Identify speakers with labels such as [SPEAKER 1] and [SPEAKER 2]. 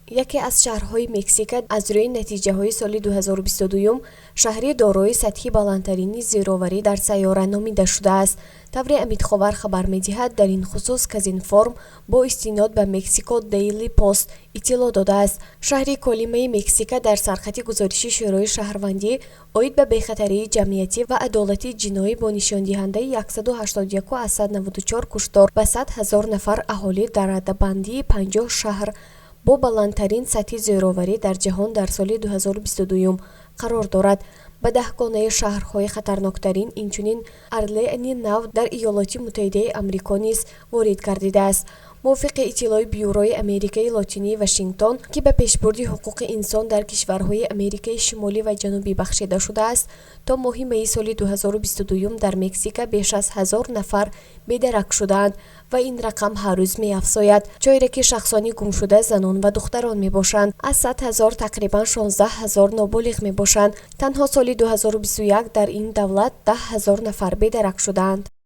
[SPEAKER 1] яке аз шаҳрҳои Мексика аз рӯи натиҷаҳои соли 2022 шаҳри дорои сатҳи баландтарини зироварӣ дар сайёра номида шудааст. таври амидховар хабар медиҳад, дар ин хусус Казинформ бо истинод ба Mexico Daily Post иттилоъ додааст. шаҳри Колимаи Мексика дар сархати гузориши шӯрои шаҳрвандӣ оид ба бехатарии ҷамъиятӣ ва адолати ҷиноӣ бо нишондиҳандаи 181 аз 194 куштор ва 100 000 нафар аҳолӣ дар раддабандии 50 шаҳр бо баландтарин сатҳи зироварӣ дар ҷаҳон дар соли 2022 қарор дорад. ба даҳгонаи шаҳрҳои хатарноктарин инчунин Арлеъни Нав дар Иёлоти Муттаҳидаи Амрико низ ворид гардидааст. мувофиқи иттилои Бюрои Америкаи Лотинии Вашингтон, ки ба пешбурди ҳуқуқи инсон дар кишварҳои Америкаи Шимолӣ ва Ҷанубӣ бахшида шудааст, то моҳи майи соли 2022 дар Мексика беш аз 1000 нафар бедарак шудаанд ва ин рақам ҳар рӯз меафзояд. чойраки шахсони гумшуда занон ва духтарон мебошанд. аз 100 000 тақрибан 16 000 ноболиғ мебошанд. танҳо соли 2021 дар ин давлат 10 000 нафар бедарак шуданд.